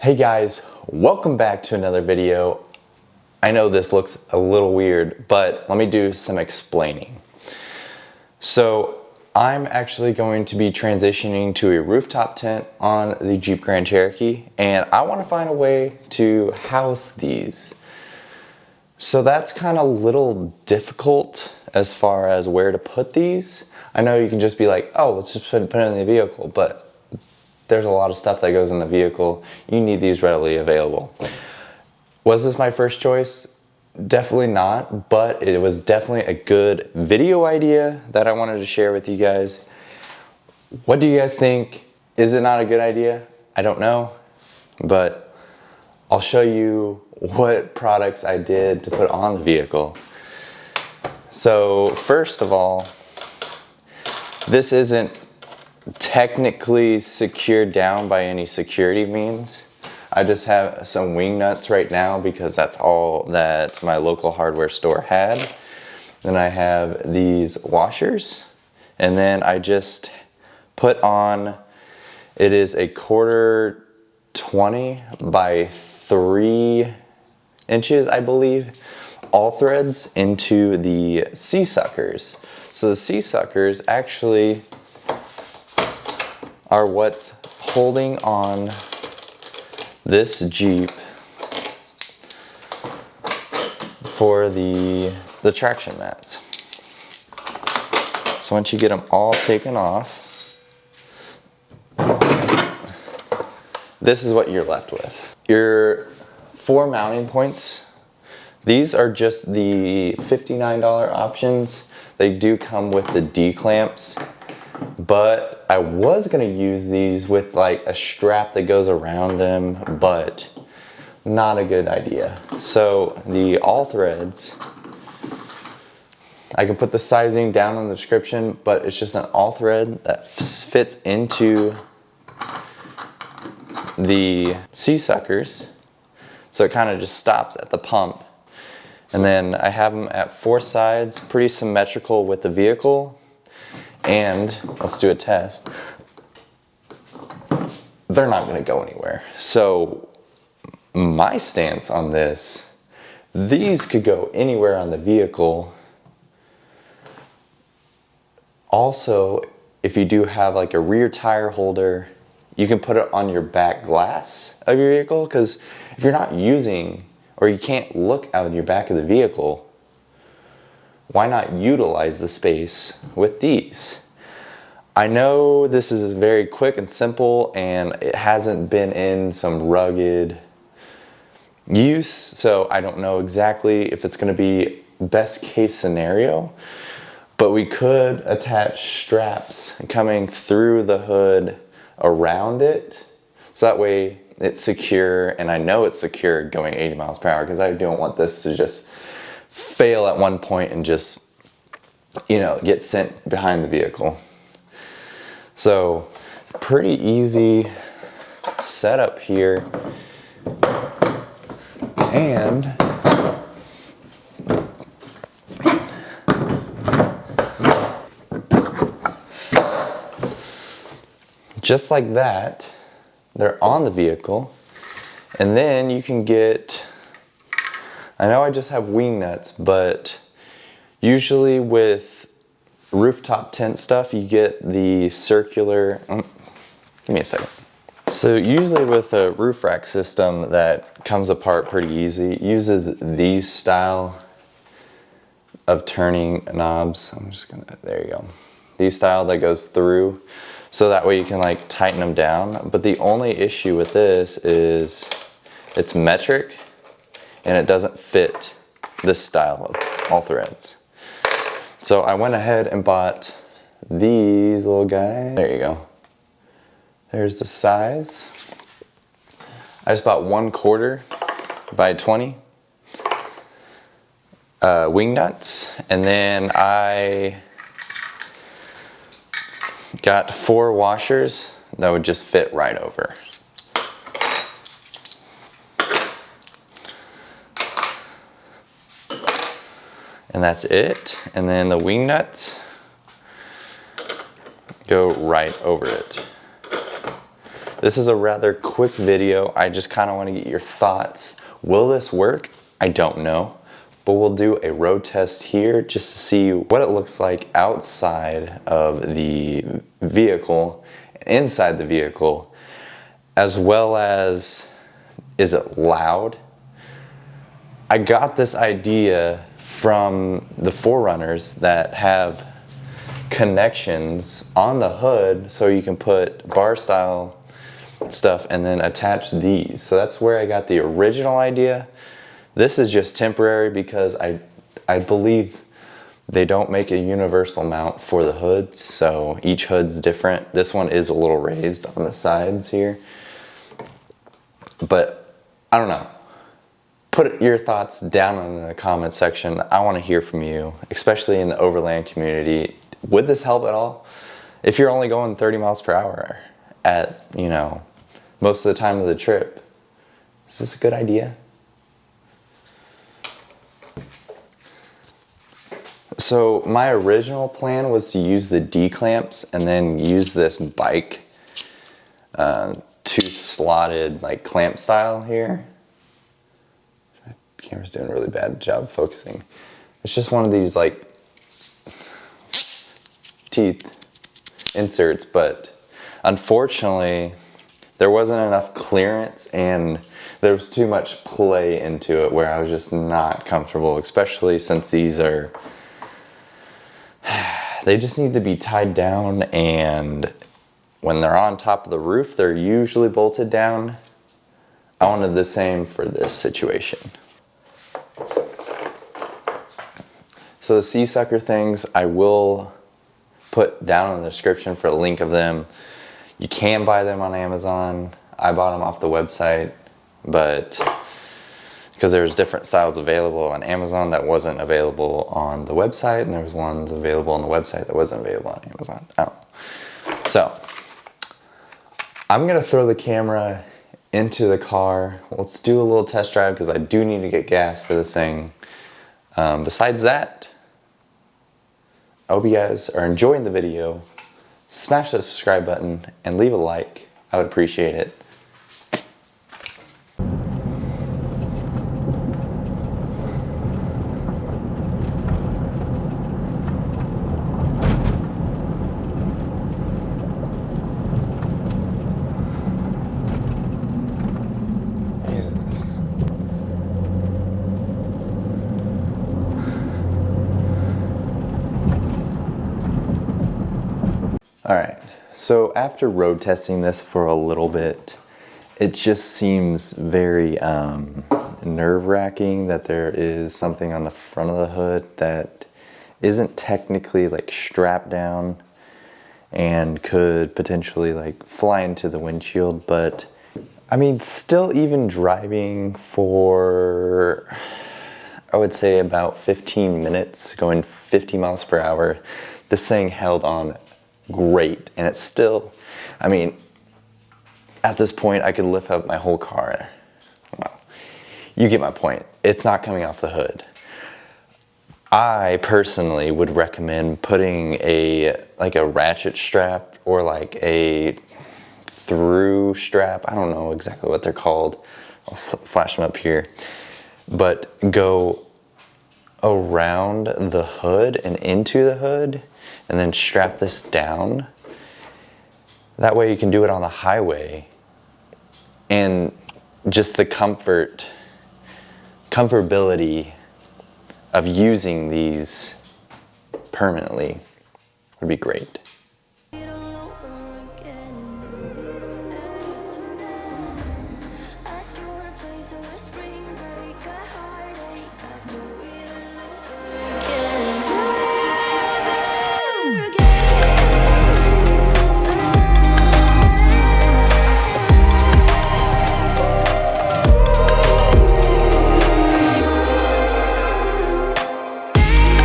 Hey guys, welcome back to another video. I know this looks a little weird, but let me do some explaining. So I'm actually going to be transitioning to a rooftop tent on the Jeep Grand Cherokee, and I want to find a way to house these. So that's kind of a little difficult as far as where to put these. I know you can just be like, oh, let's just put it in the vehicle, but there's a lot of stuff that goes in the vehicle. You need these readily available. Was this my first choice? Definitely not, but it was definitely a good video idea that I wanted to share with you guys. What do you guys think? Is it not a good idea? I don't know, but I'll show you what products I did to put on the vehicle. So first of all, this isn't technically secured down by any security means. I just have some wing nuts right now because that's all that my local hardware store had. Then I have these washers, and then I just put on, it is a 1/4 by 3 inches, I believe, all threads into the C-suckers. So the C-suckers actually are what's holding on this Jeep for the traction mats. So once you get them all taken off, this is what you're left with. Your 4 mounting points, these are just the $59 options. They do come with the D-clamps, but I was gonna use these with like a strap that goes around them, but not a good idea. So the all threads, I can put the sizing down in the description, but it's just an all thread that fits into the C-suckers. So it kind of just stops at the pump. And then I have them at 4 sides, pretty symmetrical with the vehicle. And let's do a test. They're not gonna go anywhere. So my stance on this, these could go anywhere on the vehicle. Also, if you do have like a rear tire holder, you can put it on your back glass of your vehicle, because if you're not using, or you can't look out your back of the vehicle, why not utilize the space with these? I know this is very quick and simple, and it hasn't been in some rugged use, so I don't know exactly if it's going to be best case scenario, but we could attach straps coming through the hood around it, so that way it's secure, and I know it's secure going 80 miles per hour, because I don't want this to just fail at one point and just, you know, get sent behind the vehicle. So pretty easy setup here, and just like that, they're on the vehicle. And then you can get, I know I just have wing nuts, but usually with rooftop tent stuff, you get the circular, give me a second. So usually with a roof rack system that comes apart pretty easy, it uses these style of turning knobs. I'm just gonna, there you go. These style that goes through, so that way you can like tighten them down. But the only issue with this is it's metric and it doesn't fit this style of all threads. So I went ahead and bought these little guys. There you go. There's the size. I just bought 1/4 by 20 wing nuts, and then I got 4 washers that would just fit right over. And that's it. And then the wing nuts go right over it. This is a rather quick video. I just kind of want to get your thoughts. Will this work? I don't know, but we'll do a road test here just to see what it looks like outside of the vehicle, inside the vehicle, as well as, is it loud? I got this idea from the 4Runners that have connections on the hood so you can put bar style stuff and then attach these. So that's where I got the original idea. This is just temporary because I believe they don't make a universal mount for the hoods, so each hood's different. This one is a little raised on the sides here, but I don't know. Put your thoughts down in the comment section. I want to hear from you, especially in the overland community. Would this help at all? If you're only going 30 miles per hour at, you know, most of the time of the trip, is this a good idea? So my original plan was to use the D-clamps and then use this bike tooth slotted like clamp style here. My camera's doing a really bad job focusing. It's just one of these like teeth inserts, but unfortunately there wasn't enough clearance and there was too much play into it where I was just not comfortable, especially since these are, they just need to be tied down, and when they're on top of the roof they're usually bolted down. I wanted the same for this situation. So the sea sucker things I will put down in the description for a link of them. You can buy them on Amazon. I bought them off the website, but because there's different styles available on Amazon that wasn't available on the website, and there was ones available on the website that wasn't available on Amazon. I don't know. So I'm gonna throw the camera into the car. Let's do a little test drive because I do need to get gas for this thing. Besides that, I hope you guys are enjoying the video. Smash that subscribe button and leave a like. I would appreciate it. Jesus. Alright, so after road testing this for a little bit, it just seems very nerve-wracking that there is something on the front of the hood that isn't technically like strapped down and could potentially like fly into the windshield. But I mean, still, even driving for, I would say about 15 minutes, going 50 miles per hour, this thing held on great. And it's still, I mean, at this point I could lift up my whole car. Well, you get my point. It's not coming off the hood. I personally would recommend putting a ratchet strap or like a through strap. I don't know exactly what they're called. I'll flash them up here. But go around the hood and into the hood and then strap this down. That way you can do it on the highway, and just the comfortability of using these permanently would be great.